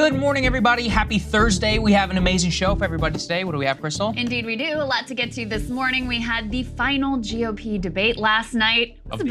Good morning, everybody. Happy Thursday. We have an amazing show for everybody today. What do we have, Krystal? Indeed, we do. A lot to get to this morning. We had the final GOP debate last night. It was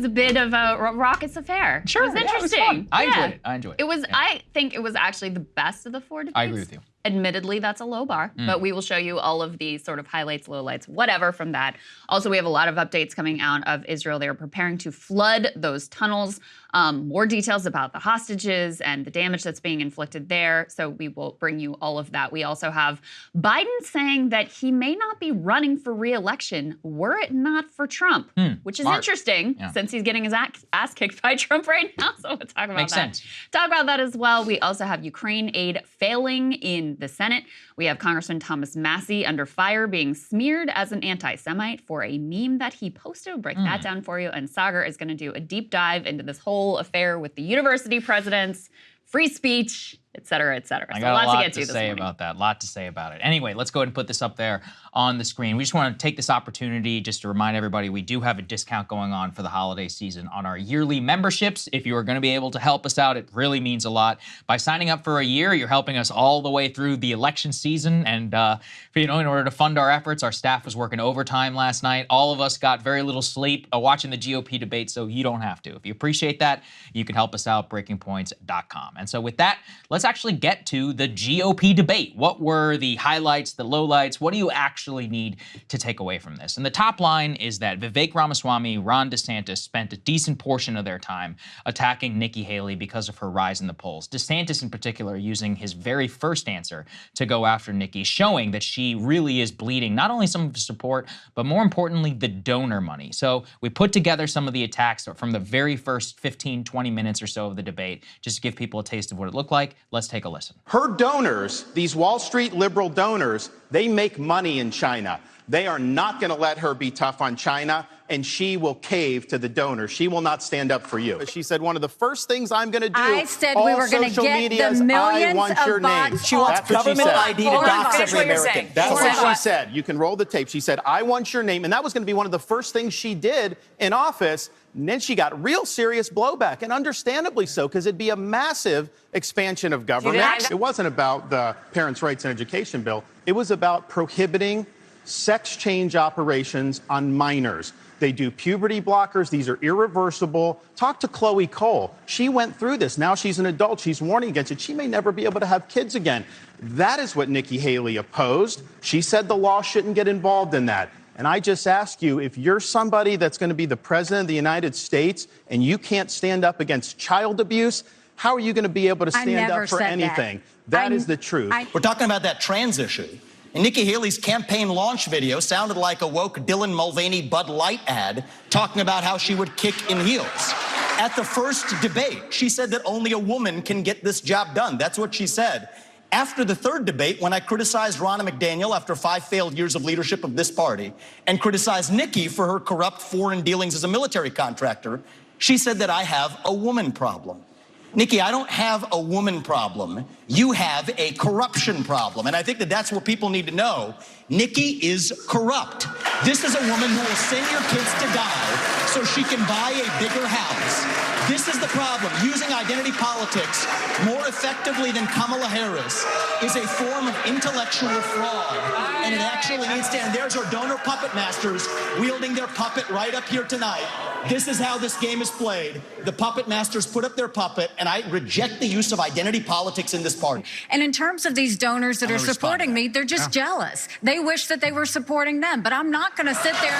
a bit of a raucous affair. Sure, it was interesting. It was fun. I enjoyed it. It was. Yeah. I think it was actually the best of the four debates. I agree with you. Admittedly, that's a low bar, but we will show you all of the sort of highlights, lowlights, whatever from that. Also, we have a lot of updates coming out of Israel. They are preparing to flood those tunnels. More details about the hostages and the damage that's being inflicted there. So we will bring you all of that. We also have Biden saying that he may not be running for re-election were it not for Trump, which is interesting since he's getting his ass kicked by Trump right now. So we'll talk about Makes that. sense. Talk about that as well. We also have Ukraine aid failing in the Senate. We have Congressman Thomas Massie under fire, being smeared as an anti-Semite for a meme that he posted. We'll break that down for you. And Saagar is going to do a deep dive into this whole affair with the university presidents, free speech, et cetera, et cetera. I So got a lot to get to this say morning. about that. A lot to say about it. Anyway, let's go ahead and put this up there on the screen. We just want to take this opportunity just to remind everybody we do have a discount going on for the holiday season on our yearly memberships. If you are going to be able to help us out, it really means a lot. By signing up for a year, you're helping us all the way through the election season. And, in order to fund our efforts, our staff was working overtime last night. All of us got very little sleep watching the GOP debate, so you don't have to. If you appreciate that, you can help us out, breakingpoints.com. And so with that, let's actually get to the GOP debate. What were the highlights, the lowlights? What do you actually need to take away from this? And the top line is that Vivek Ramaswamy, Ron DeSantis spent a decent portion of their time attacking Nikki Haley because of her rise in the polls. DeSantis in particular using his very first answer to go after Nikki, showing that she really is bleeding not only some of his support, but more importantly, the donor money. So we put together some of the attacks from the very first 15, 20 minutes or so of the debate, just to give people a taste of what it looked like. Let's take a listen. Her donors, these Wall Street liberal donors, they make money in China. They are not going to let her be tough on China, and she will cave to the donors. She will not stand up for you. She said one of the first things I'm going to do. I said we were going to get the millions of bots. She wants government ID to dox every American. That's what she said. You can roll the tape. She said, I want your name. And that was going to be one of the first things she did in office. And then she got real serious blowback, and understandably so, because it'd be a massive expansion of government. It wasn't about the Parents' Rights and Education bill. It was about prohibiting sex change operations on minors. They do puberty blockers. These are irreversible. Talk to Chloe Cole. She went through this. Now she's an adult. She's warning against it. She may never be able to have kids again. That is what Nikki Haley opposed. She said the law shouldn't get involved in that. And I just ask you, if you're somebody that's going to be the president of the United States and you can't stand up against child abuse, how are you going to be able to stand up for anything? That is the truth. We're talking about that trans issue. And Nikki Haley's campaign launch video sounded like a woke Dylan Mulvaney Bud Light ad talking about how she would kick in heels. At the first debate, she said that only a woman can get this job done. That's what she said. After the third debate, when I criticized Ronna McDaniel after 5 failed years of leadership of this party and criticized Nikki for her corrupt foreign dealings as a military contractor, she said that I have a woman problem. Nikki, I don't have a woman problem. You have a corruption problem. And I think that that's what people need to know. Nikki is corrupt. This is a woman who will send your kids to die so she can buy a bigger house. This is the problem. Using identity politics more effectively than Kamala Harris is a form of intellectual fraud. And it actually needs to end. There's our donor puppet masters wielding their puppet right up here tonight. This is how this game is played. The puppet masters put up their puppet, and I reject the use of identity politics in this party. And in terms of these donors that are supporting me, they're just jealous. They wish that they were supporting them, but I'm not going to sit there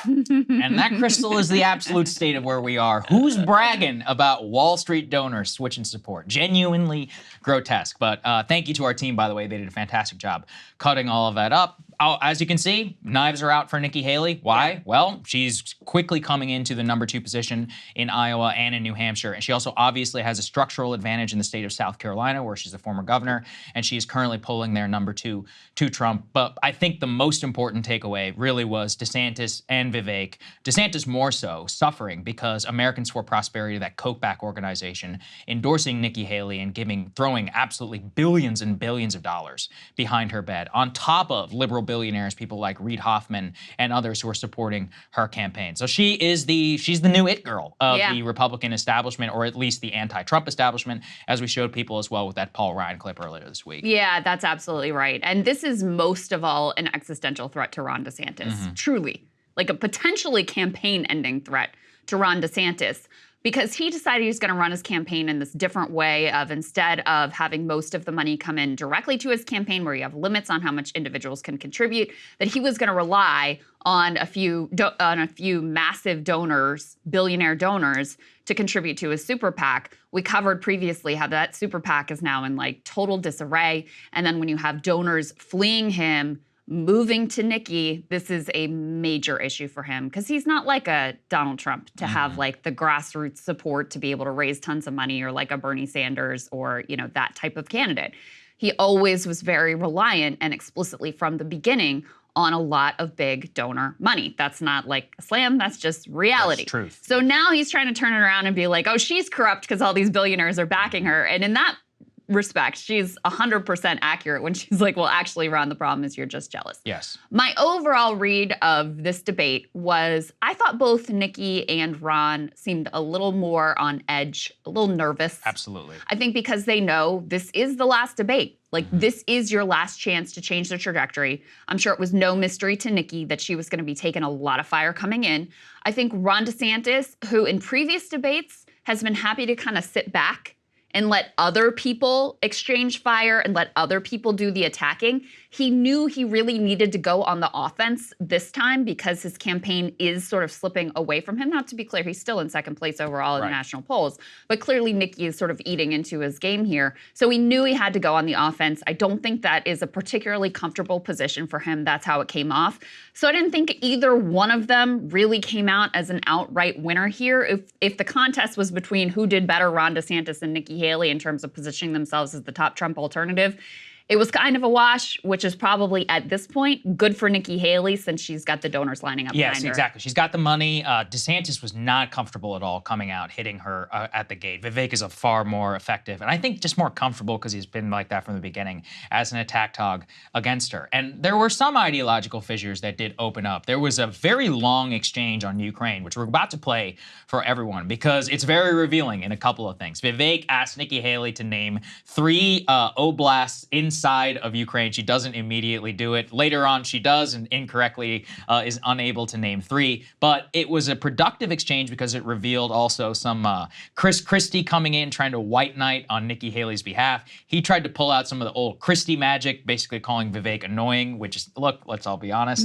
and deny. And that, Krystal, is the absolute state of where we are. Who's bragging about Wall Street donors switching support? Genuinely grotesque. But thank you to our team, by the way. They did a fantastic job cutting all of that up. As you can see, knives are out for Nikki Haley. Why? Well, she's quickly coming into the #2 position in Iowa and in New Hampshire. And she also obviously has a structural advantage in the state of South Carolina, where she's a former governor, and she is currently polling there #2 to Trump. But I think the most important takeaway really was DeSantis and Vivek Vivek, DeSantis more so, suffering because Americans for Prosperity, that Koch-backed organization, endorsing Nikki Haley and throwing absolutely billions and billions of dollars behind her bed, on top of liberal billionaires, people like Reid Hoffman and others who are supporting her campaign. So she's the new it girl of the Republican establishment, or at least the anti-Trump establishment, as we showed people as well with that Paul Ryan clip earlier this week. Yeah, that's absolutely right. And this is most of all an existential threat to Ron DeSantis, truly. Like a potentially campaign-ending threat to Ron DeSantis, because he decided he was going to run his campaign in this different way of, instead of having most of the money come in directly to his campaign, where you have limits on how much individuals can contribute, that he was going to rely on a few massive donors, billionaire donors, to contribute to his super PAC. We covered previously how that super PAC is now in like total disarray. And then when you have donors fleeing him, moving to Nikki, this is a major issue for him, because he's not like a Donald Trump to have like the grassroots support to be able to raise tons of money, or like a Bernie Sanders, or, you know, that type of candidate. He always was very reliant, and explicitly from the beginning, on a lot of big donor money. That's not like a slam, that's just reality. That's truth. So now he's trying to turn it around and be like, oh, she's corrupt because all these billionaires are backing her. And in that respect, she's 100% accurate when she's like, well, actually, Ron, the problem is you're just jealous. Yes. My overall read of this debate was, I thought both Nikki and Ron seemed a little more on edge, a little nervous. Absolutely. I think because they know this is the last debate. Like, this is your last chance to change the trajectory. I'm sure it was no mystery to Nikki that she was going to be taking a lot of fire coming in. I think Ron DeSantis, who in previous debates has been happy to kind of sit back and let other people exchange fire and let other people do the attacking, he knew he really needed to go on the offense this time, because his campaign is sort of slipping away from him. Not to be clear, he's still in second place overall in the national polls, but clearly Nikki is sort of eating into his game here. So he knew he had to go on the offense. I don't think that is a particularly comfortable position for him. That's how it came off. So I didn't think either one of them really came out as an outright winner here. If the contest was between who did better, Ron DeSantis and Nikki Haley, in terms of positioning themselves as the top Trump alternative, it was kind of a wash, which is probably, at this point, good for Nikki Haley, since she's got the donors lining up behind her. Yes, exactly. She's got the money. DeSantis was not comfortable at all coming out, hitting her at the gate. Vivek is a far more effective, and I think just more comfortable, because he's been like that from the beginning, as an attack dog against her. And there were some ideological fissures that did open up. There was a very long exchange on Ukraine, which we're about to play for everyone, because it's very revealing in a couple of things. Vivek asked Nikki Haley to name 3 oblasts inside of Ukraine. She doesn't immediately do it. Later on, she does, and incorrectly is unable to name 3. But it was a productive exchange, because it revealed also some Chris Christie coming in, trying to white knight on Nikki Haley's behalf. He tried to pull out some of the old Christie magic, basically calling Vivek annoying, which is, look, let's all be honest.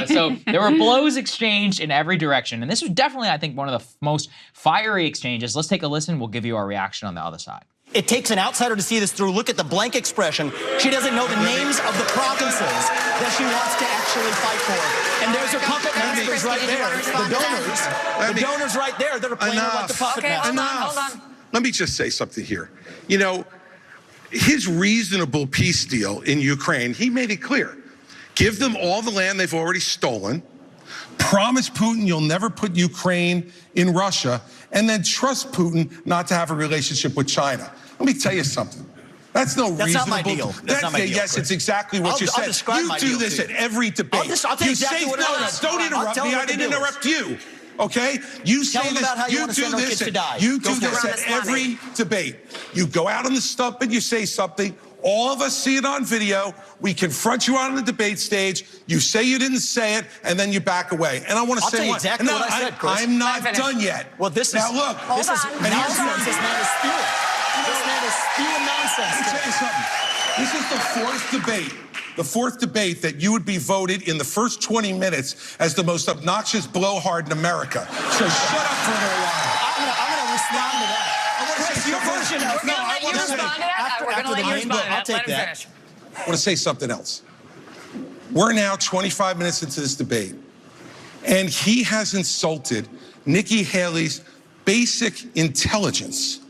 So there were blows exchanged in every direction. And this was definitely, I think, one of the most fiery exchanges. Let's take a listen. We'll give you our reaction on the other side. It takes an outsider to see this through. Look at the blank expression. She doesn't know the names of the provinces that she wants to actually fight for. And there's her puppet masters right there. The donors right there that are playing her like the puppet masters. Hold on. Let me just say something here. You know, his reasonable peace deal in Ukraine, he made it clear. Give them all the land they've already stolen. Promise Putin you'll never put Ukraine in Russia, and then trust Putin not to have a relationship with China. Let me tell you something. That's no reasonable. That's not my deal. That's not my deal. Yes, it's exactly what you said. You do this at every debate. I'll tell you exactly what it is. Don't interrupt me. I didn't interrupt you. Okay? You say this. You do this. You do this at every debate. You go out on the stump and you say something. All of us see it on video. We confront you on the debate stage. You say you didn't say it, and then you back away. And I want to say what exactly what I said, Chris. I'm not done yet. Well, this is now look. This is nonsense. This man is spewing. This man is spewing nonsense. Let me tell you something. This is the 4th debate. The 4th debate that you would be voted in the first 20 minutes as the most obnoxious blowhard in America. So shut up for a little while. I'm going to respond to that. I want to say your version. We're going to let you respond to that. After the main book, I'll take that. I want to say something else. We're now 25 minutes into this debate, and he has insulted Nikki Haley's basic intelligence,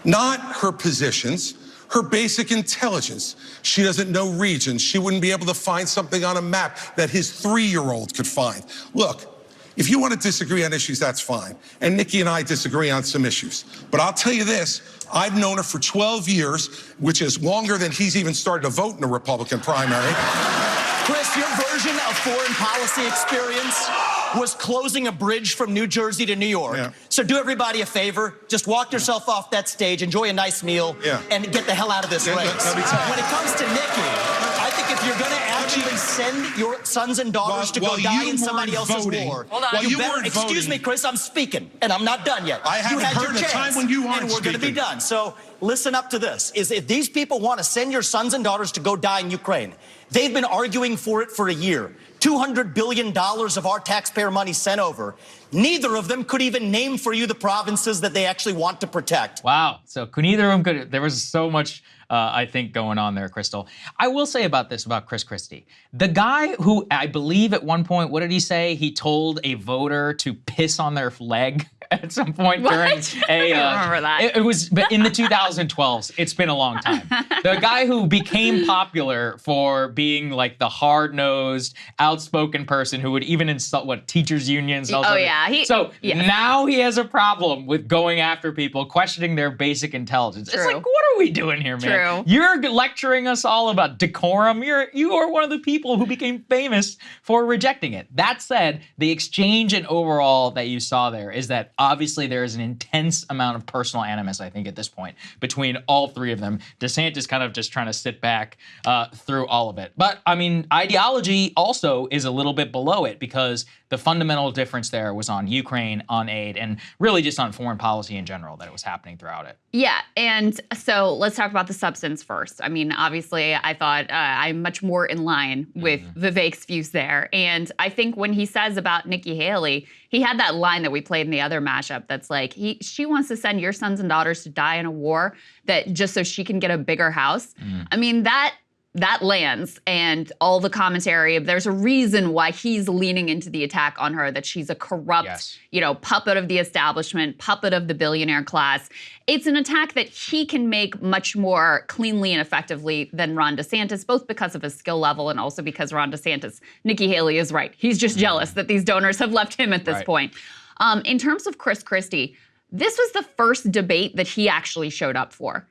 not her positions, her basic intelligence. She doesn't know regions. She wouldn't be able to find something on a map that his 3-year-old could find. Look, If you want to disagree on issues, that's fine. And Nikki and I disagree on some issues. But I'll tell you this, I've known her for 12 years, which is longer than he's even started to vote in a Republican primary. Chris, your version of foreign policy experience was closing a bridge from New Jersey to New York. Yeah. So do everybody a favor, just walk yourself off that stage, enjoy a nice meal, and get the hell out of this race. When it comes to Nikki, I think if you're going to actually send your sons and daughters to go die in somebody else's war, excuse me, Chris, I'm speaking, and I'm not done yet. I haven't heard the time when you aren't and we're going to be done. So listen up to this, is if these people want to send your sons and daughters to go die in Ukraine, they've been arguing for it for a year. $200 billion of our taxpayer money sent over. Neither of them could even name for you the provinces that they actually want to protect. Wow. So neither of them could. There was so much, I think, going on there, Krystal. I will say about this, about Chris Christie. The guy who, I believe at one point, what did he say? He told a voter to piss on their leg at some point during a... I remember that. It was in the 2012s. It's been a long time. The guy who became popular for being like the hard-nosed, outspoken person who would even insult, teachers unions? Oh, yeah. Now he has a problem with going after people, questioning their basic intelligence. True. It's like, what are we doing here, man? True. You're lecturing us all about decorum. You are one of the people who became famous for rejecting it. That said, the exchange and overall that you saw there is that obviously there is an intense amount of personal animus, I think, at this point between all three of them. DeSantis kind of just trying to sit back through all of it. But I mean, ideology also is a little bit below it because the fundamental difference there was on Ukraine, on aid, and really just on foreign policy in general that it was happening throughout it. Yeah, and so let's talk about the substance first. I mean, obviously, I thought I'm much more in line with Vivek's views there. And I think when he says about Nikki Haley, he had that line that we played in the other mashup that's like, she wants to send your sons and daughters to die in a war that just so she can get a bigger house. I mean, that lands, and all the commentary, there's a reason why he's leaning into the attack on her, that she's a corrupt, puppet of the establishment, puppet of the billionaire class. It's an attack that he can make much more cleanly and effectively than Ron DeSantis, both because of his skill level and also because Ron DeSantis, Nikki Haley is right. He's just jealous that these donors have left him at this point. In terms of Chris Christie, this was the first debate that he actually showed up for.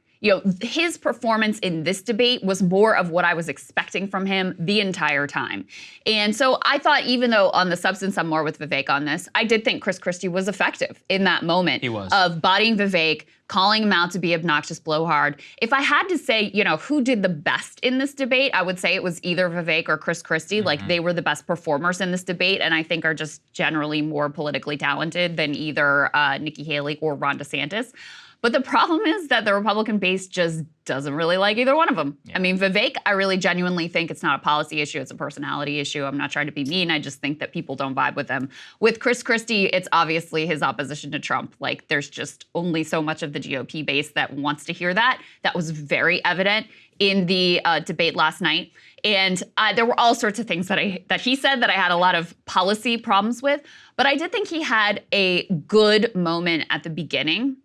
His performance in this debate was more of what I was expecting from him the entire time. And so I thought, even though on the substance I'm more with Vivek on this, I did think Chris Christie was effective in that moment. He was. Of bodying Vivek, calling him out to be obnoxious blowhard. If I had to say, who did the best in this debate, I would say it was either Vivek or Chris Christie. Like, they were the best performers in this debate, and I think are just generally more politically talented than either Nikki Haley or Ron DeSantis. But the problem is that the Republican base just doesn't really like either one of them. I mean, Vivek, I really genuinely think it's not a policy issue, it's a personality issue. I'm not trying to be mean, I just think that people don't vibe with him. With Chris Christie, it's obviously his opposition to Trump. Like, there's just only so much of the GOP base that wants to hear that. That was very evident in the debate last night. And there were all sorts of things that he said that I had a lot of policy problems with. But I did think he had a good moment at the beginning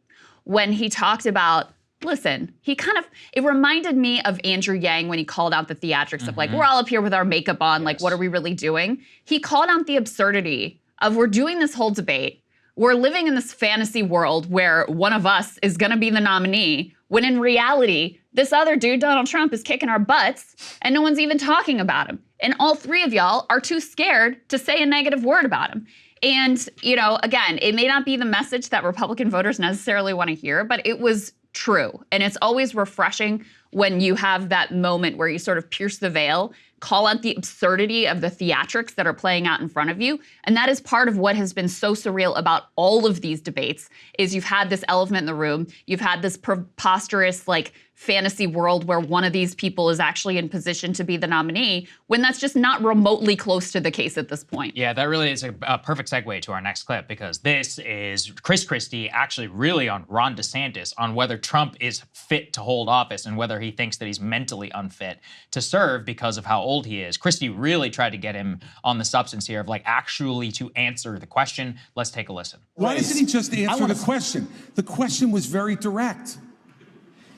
when he talked about, listen, it reminded me of Andrew Yang when he called out the theatrics of like, we're all up here with our makeup on, like, what are we really doing? He called out the absurdity of, we're doing this whole debate, we're living in this fantasy world where one of us is gonna be the nominee, when in reality, this other dude, Donald Trump, is kicking our butts and no one's even talking about him. And all three of y'all are too scared to say a negative word about him. And, again, it may not be the message that Republican voters necessarily want to hear, but it was true. And it's always refreshing when you have that moment where you sort of pierce the veil, call out the absurdity of the theatrics that are playing out in front of you. And that is part of what has been so surreal about all of these debates, is you've had this elephant in the room, you've had this preposterous, fantasy world where one of these people is actually in position to be the nominee, when that's just not remotely close to the case at this point. Yeah, that really is a perfect segue to our next clip, because this is Chris Christie actually really on Ron DeSantis on whether Trump is fit to hold office and whether he thinks that he's mentally unfit to serve because of how old he is. Christie really tried to get him on the substance here of actually to answer the question. Let's take a listen. Why doesn't he just answer the question? The question was very direct.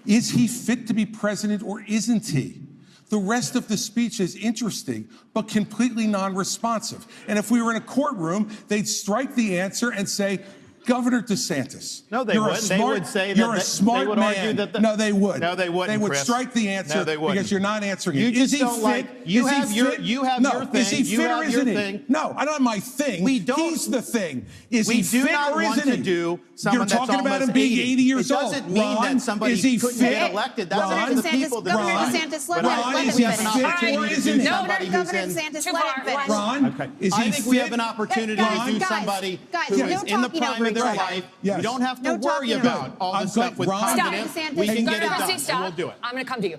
Is he fit to be president or isn't he? The rest of the speech is interesting, but completely non-responsive. And if we were in a courtroom, they'd strike the answer and say, Governor DeSantis. No, they you're wouldn't. They would say that you're a smart they would man. argue that No, they would. No, they wouldn't. They would Chris. strike the answer No, they wouldn't. because you're not answering You it. just Is he don't fit? like. You Is he have your. fit? You have no. your thing. Is he You fit have or your isn't he? thing. No, I don't have my thing. We don't. He's the thing. Is We he do fit not or want isn't to he? do someone You're talking that's about him almost being 80. 80 years It old. doesn't mean Ron, that somebody is he couldn't fit? get elected. That's Ron, up to the people. Governor Ron, DeSantis, let Ron, him is he finish. fit or isn't he? Somebody Governor who's in. DeSantis, let him finish. Ron, Okay. is he I think we have fit? an opportunity to do somebody who no is in the talking prime over of their each other. life. Yes. We don't have to No worry talking about over. all I'm this stuff with Ron. confidence. Stop. We can get it Governor done, DeSantis, and we'll do it. I'm going to come to you.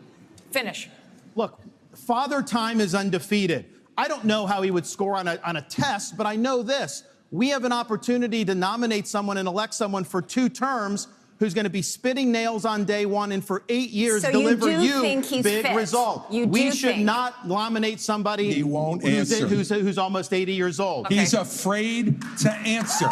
Finish. Look, Father Time is undefeated. I don't know how he would score on a test, but I know this. We have an opportunity to nominate someone and elect someone for 2 terms who's going to be spitting nails on day 1 and for 8 years So deliver you do think he's big fit? result. You we do should think. not nominate somebody He won't who's, answer. who's almost 80 years old. He's afraid to answer.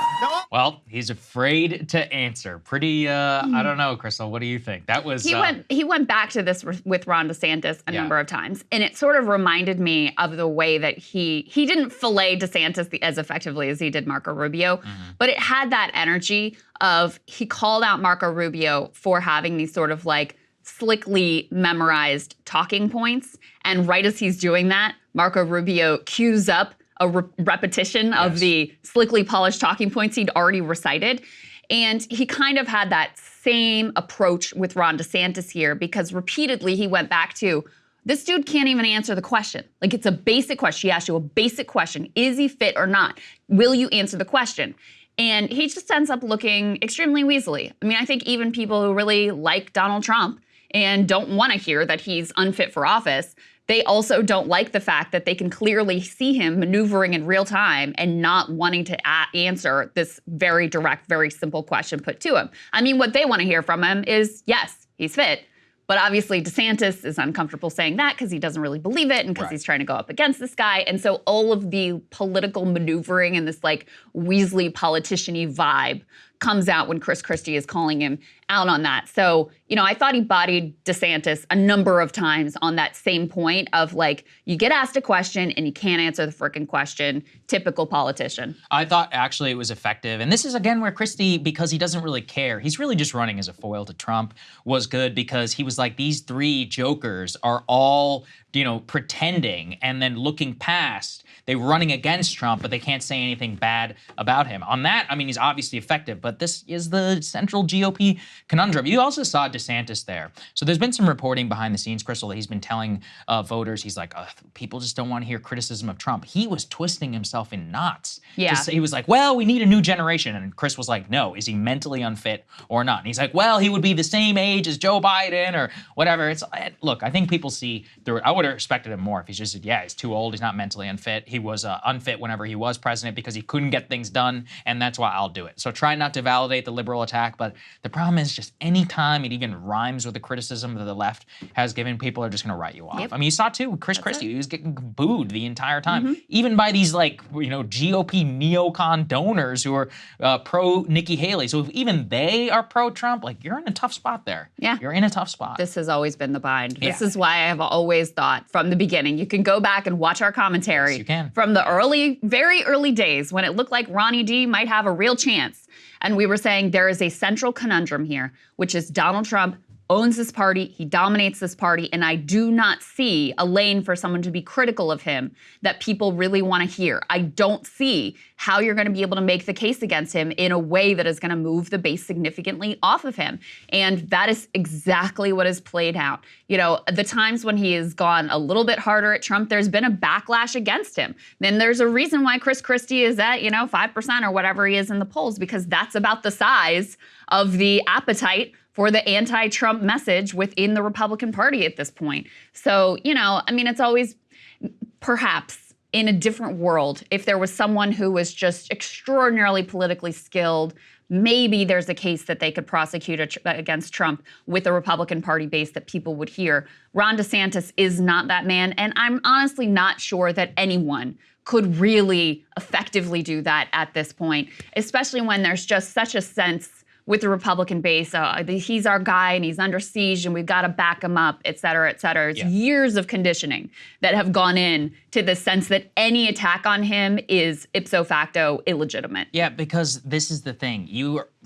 Well, he's afraid to answer. Pretty, I don't know, Krystal, what do you think? That was... He went back to this with Ron DeSantis a Yeah. number of times, and it sort of reminded me of the way that he didn't fillet DeSantis as effectively as he did Marco Rubio, but it had that energy of he called out Marco Rubio for having these sort of like slickly memorized talking points, and right as he's doing that, Marco Rubio cues up a repetition of the slickly polished talking points he'd already recited. And he kind of had that same approach with Ron DeSantis here because repeatedly he went back to, this dude can't even answer the question. Like, it's a basic question. He asked you a basic question. Is he fit or not? Will you answer the question? And he just ends up looking extremely weaselly. I mean, I think even people who really like Donald Trump and don't want to hear that he's unfit for office, they also don't like the fact that they can clearly see him maneuvering in real time and not wanting to answer this very direct, very simple question put to him. I mean, what they want to hear from him is, yes, he's fit. But obviously DeSantis is uncomfortable saying that because he doesn't really believe it and because he's trying to go up against this guy. And so all of the political maneuvering and this like Weasley politician-y vibe comes out when Chris Christie is calling him out on that. So, you know, I thought he bodied DeSantis a number of times on that same point of like, you get asked a question and you can't answer the frickin' question. Typical politician. I thought actually it was effective. And this is again where Christie, because he doesn't really care, he's really just running as a foil to Trump, was good because he was like, these 3 jokers are all, you know, pretending and then looking past. They're running against Trump, but they can't say anything bad about him. On that, I mean, he's obviously effective, but this is the central GOP conundrum. You also saw DeSantis there. So there's been some reporting behind the scenes, Krystal, that he's been telling voters, he's like, people just don't want to hear criticism of Trump. He was twisting himself in knots. Yeah. He was like, well, we need a new generation. And Chris was like, no, is he mentally unfit or not? And he's like, well, he would be the same age as Joe Biden or whatever. It's look, I think people see through it. I would have expected him more if he just said, yeah, he's too old. He's not mentally unfit. He was unfit whenever he was president because he couldn't get things done. And that's why I'll do it. So try not to validate the liberal attack. But the problem is just any time it even rhymes with the criticism that the left has given, people are just going to write you off. Yep. I mean, you saw too with Chris Christie. He was getting booed the entire time, even by these like, you know, GOP neocon donors who are pro Nikki Haley. So if even they are pro-Trump, like you're in a tough spot there. Yeah. You're in a tough spot. This has always been the bind. This Yeah. is why I have always thought from the beginning, you can go back and watch our commentary Yes, you can. from the very early days when it looked like Ronnie D might have a real chance. And we were saying there is a central conundrum here, which is Donald Trump owns this party, he dominates this party, and I do not see a lane for someone to be critical of him that people really want to hear. I don't see how you're going to be able to make the case against him in a way that is going to move the base significantly off of him. And that is exactly what has played out. You know, the times when he has gone a little bit harder at Trump, there's been a backlash against him. Then there's a reason why Chris Christie is at, 5% or whatever he is in the polls, because that's about the size of the appetite for the anti-Trump message within the Republican Party at this point. So, it's always perhaps in a different world, if there was someone who was just extraordinarily politically skilled, maybe there's a case that they could prosecute against Trump with a Republican Party base that people would hear. Ron DeSantis is not that man, and I'm honestly not sure that anyone could really effectively do that at this point, especially when there's just such a sense with the Republican base. He's our guy and he's under siege and we've got to back him up, et cetera, et cetera. It's years of conditioning that have gone in to the sense that any attack on him is ipso facto illegitimate. Yeah, because this is the thing.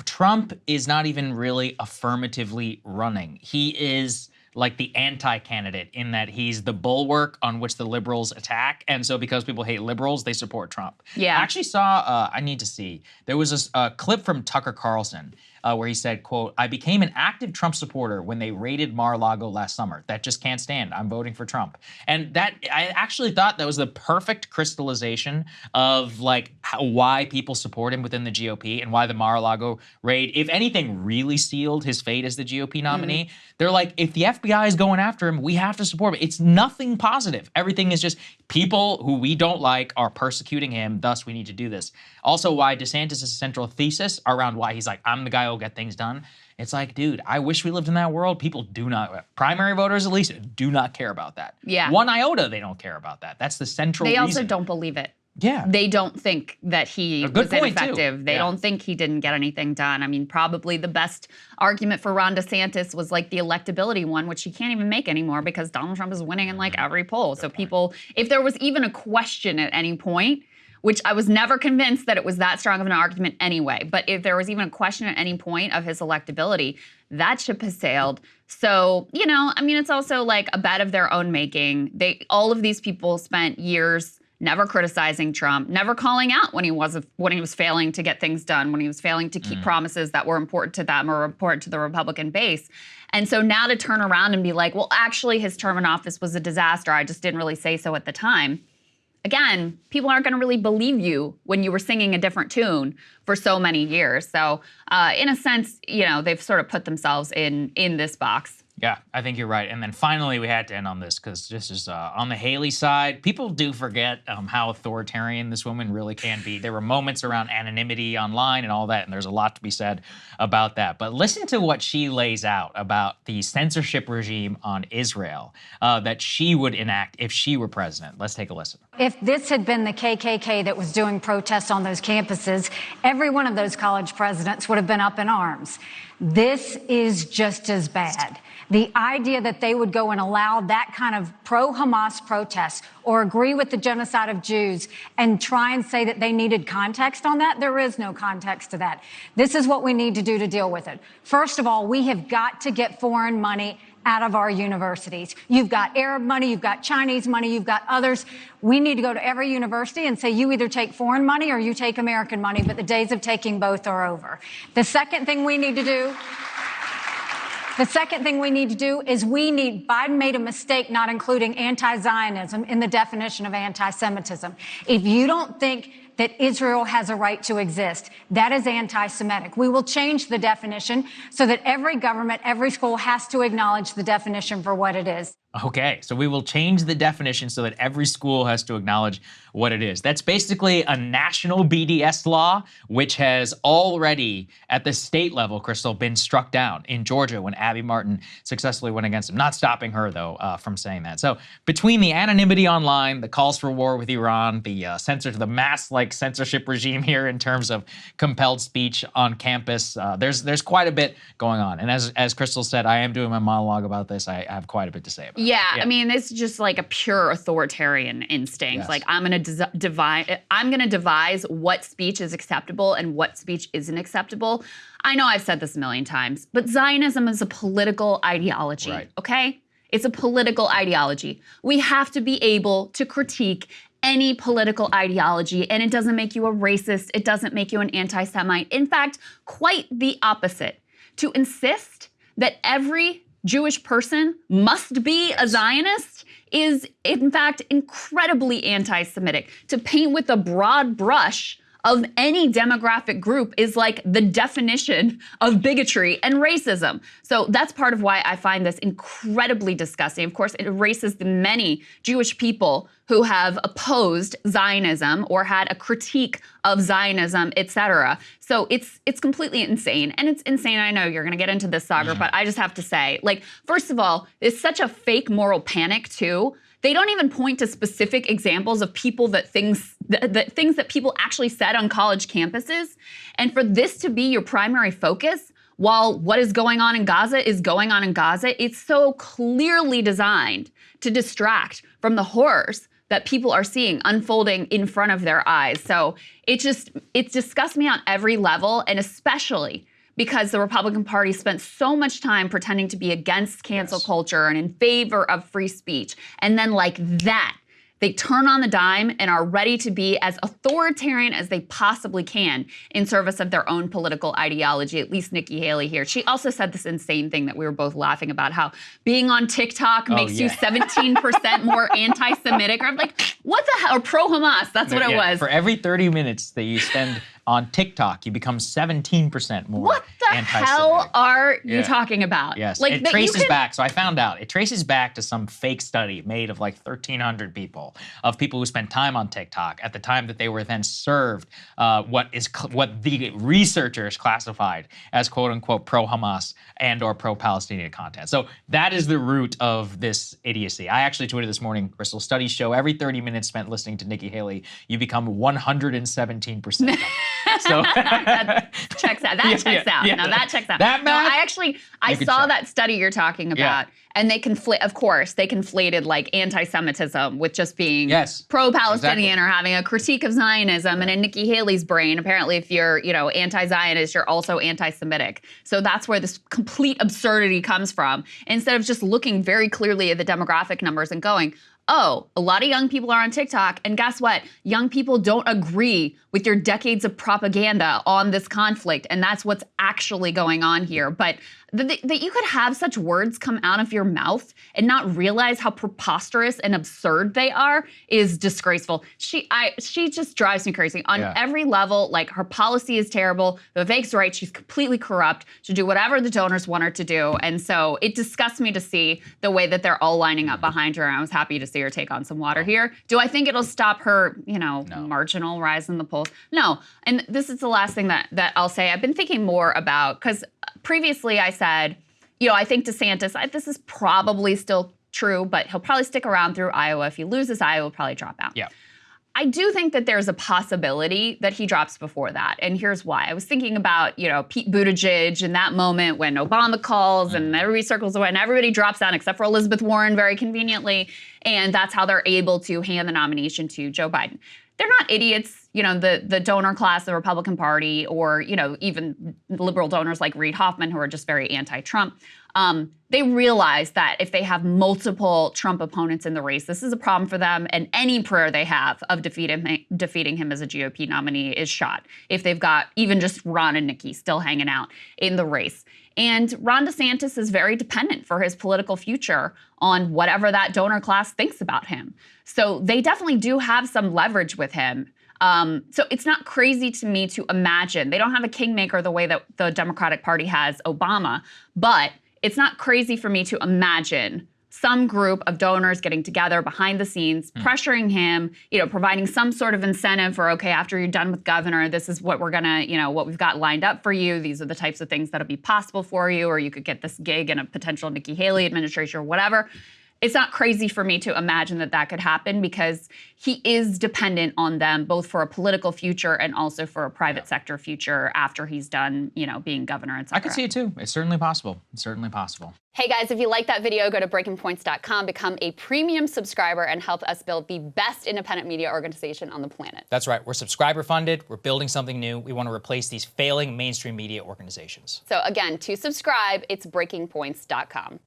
Trump is not even really affirmatively running. He is like the anti-candidate in that he's the bulwark on which the liberals attack. And so because people hate liberals, they support Trump. Yeah. I actually saw, I need to see, there was a clip from Tucker Carlson where he said, quote, "I became an active Trump supporter when they raided Mar-a-Lago last summer. That just can't stand. I'm voting for Trump." And that, I actually thought that was the perfect crystallization of like why people support him within the GOP and why the Mar-a-Lago raid, if anything, really sealed his fate as the GOP nominee. They're like, if the FBI is going after him, we have to support him. It's nothing positive. Everything is just people who we don't like are persecuting him, thus we need to do this. Also why DeSantis' central thesis around why he's like, I'm the guy who'll get things done. It's like, dude, I wish we lived in that world. People do not, primary voters at least, do not care about that. Yeah. One iota, they don't care about that. That's the central They reason. also don't believe it. Yeah. They don't think that he was ineffective. They don't think he didn't get anything done. I mean, probably the best argument for Ron DeSantis was like the electability one, which he can't even make anymore because Donald Trump is winning in like every poll. So people, if there was even a question at any point, which I was never convinced that it was that strong of an argument anyway, but if there was even a question at any point of his electability, that ship has sailed. So, you know, I mean, it's also like a bet of their own making. All of these people spent years never criticizing Trump, never calling out when he was failing to get things done, when he was failing to keep promises that were important to them or important to the Republican base. And so now to turn around and be like, well, actually his term in office was a disaster. I just didn't really say so at the time. Again, people aren't going to really believe you when you were singing a different tune for so many years. So in a sense, you know, they've sort of put themselves in this box. Yeah, I think you're right. And then finally, we had to end on this because this is on the Haley side. People do forget how authoritarian this woman really can be. There were moments around anonymity online and all that, and there's a lot to be said about that. But listen to what she lays out about the censorship regime on Israel that she would enact if she were president. Let's take a listen. If this had been the KKK that was doing protests on those campuses, every one of those college presidents would have been up in arms. This is just as bad. The idea that they would go and allow that kind of pro-Hamas protest or agree with the genocide of Jews and try and say that they needed context on that, there is no context to that. This is what we need to do to deal with it. First of all, we have got to get foreign money out of our universities. You've got Arab money, you've got Chinese money, you've got others. We need to go to every university and say, you either take foreign money or you take American money, but the days of taking both are over. The second thing we need to do is Biden made a mistake not including anti-Zionism in the definition of anti-Semitism. If you don't think that Israel has a right to exist, that is anti-Semitic. We will change the definition so that every government, every school has to acknowledge the definition for what it is. Okay, so we will change the definition so that every school has to acknowledge what it is. That's basically a national BDS law, which has already, at the state level, Krystal, been struck down in Georgia when Abby Martin successfully went against him. Not stopping her, though, from saying that. So between the anonymity online, the calls for war with Iran, the the mass-like censorship regime here in terms of compelled speech on campus, there's quite a bit going on. And as Krystal said, I am doing my monologue about this. I have quite a bit to say about it. Yeah, I mean, it's just like a pure authoritarian instinct. Yes. Like, I'm gonna devise what speech is acceptable and what speech isn't acceptable. I know I've said this a million times, but Zionism is a political ideology, right. Okay? It's a political ideology. We have to be able to critique any political ideology, and it doesn't make you a racist. It doesn't make you an anti-Semite. In fact, quite the opposite. To insist that every Jewish person must be a Zionist is, in fact, incredibly anti-Semitic. To paint with a broad brush of any demographic group is like the definition of bigotry and racism. So that's part of why I find this incredibly disgusting. Of course, it erases the many Jewish people who have opposed Zionism or had a critique of Zionism, etc. So it's completely insane. And it's insane. I know you're going to get into this, Saagar, but I just have to say, like, first of all, it's such a fake moral panic, too, They don't even point to specific examples of people that things that people actually said on college campuses. And for this to be your primary focus, while what is going on in Gaza is going on in Gaza, it's so clearly designed to distract from the horrors that people are seeing unfolding in front of their eyes. So it disgusts me on every level, and especially because the Republican Party spent so much time pretending to be against cancel culture and in favor of free speech. And then like that, they turn on the dime and are ready to be as authoritarian as they possibly can in service of their own political ideology, at least Nikki Haley here. She also said this insane thing that we were both laughing about, how being on TikTok makes you 17% more anti-Semitic. I'm like, what the hell? Or pro-Hamas, that's what it was. For every 30 minutes that you spend on TikTok, you become 17% more What the hell are you talking about? Yes, like, it traces back. So I found out it traces back to some fake study made of like 1,300 people, of people who spent time on TikTok at the time that they were then served what the researchers classified as quote unquote pro-Hamas and or pro-Palestinian content. So that is the root of this idiocy. I actually tweeted this morning, Krystal, studies show every 30 minutes spent listening to Nikki Haley, you become 117%. So that checks out. That checks out. Yeah. No, that checks out. That math, I saw that study you're talking about, and they conflated like anti-Semitism with just being pro-Palestinian or having a critique of Zionism. And in Nikki Haley's brain, apparently, if you're anti-Zionist, you're also anti-Semitic. So that's where this complete absurdity comes from. Instead of just looking very clearly at the demographic numbers and going, oh, a lot of young people are on TikTok, and guess what? Young people don't agree with your decades of propaganda on this conflict, and that's what's actually going on here. But that you could have such words come out of your mouth and not realize how preposterous and absurd they are is disgraceful. She just drives me crazy on every level. Like, her policy is terrible. Vivek's right. She's completely corrupt. She'll do whatever the donors want her to do. And so it disgusts me to see the way that they're all lining up behind her. And I was happy to see her take on some water here. Do I think it'll stop her, marginal rise in the polls? No. And this is the last thing that I'll say. I've been thinking more about, because previously I said, I think DeSantis, this is probably still true, but he'll probably stick around through Iowa. If he loses Iowa, he'll probably drop out. Yeah. I do think that there's a possibility that he drops before that. And here's why. I was thinking about, Pete Buttigieg in that moment when Obama calls and everybody circles away and everybody drops out except for Elizabeth Warren very conveniently. And that's how they're able to hand the nomination to Joe Biden. They're not idiots, the donor class of the Republican Party, or, even liberal donors like Reid Hoffman, who are just very anti-Trump. They realize that if they have multiple Trump opponents in the race, this is a problem for them, and any prayer they have of defeating him as a GOP nominee is shot if they've got even just Ron and Nikki still hanging out in the race. And Ron DeSantis is very dependent for his political future on whatever that donor class thinks about him. So they definitely do have some leverage with him. So it's not crazy to me to imagine. They don't have a kingmaker the way that the Democratic Party has Obama, but it's not crazy for me to imagine some group of donors getting together behind the scenes, pressuring him, providing some sort of incentive for, okay, after you're done with governor, this is what we're gonna, what we've got lined up for you. These are the types of things that'll be possible for you, or you could get this gig in a potential Nikki Haley administration or whatever. It's not crazy for me to imagine that could happen, because he is dependent on them both for a political future and also for a private sector future after he's done, being governor, et cetera. I could see it too. It's certainly possible. It's certainly possible. Hey guys, if you like that video, go to breakingpoints.com, become a premium subscriber, and help us build the best independent media organization on the planet. That's right. We're subscriber funded. We're building something new. We want to replace these failing mainstream media organizations. So again, to subscribe, it's breakingpoints.com.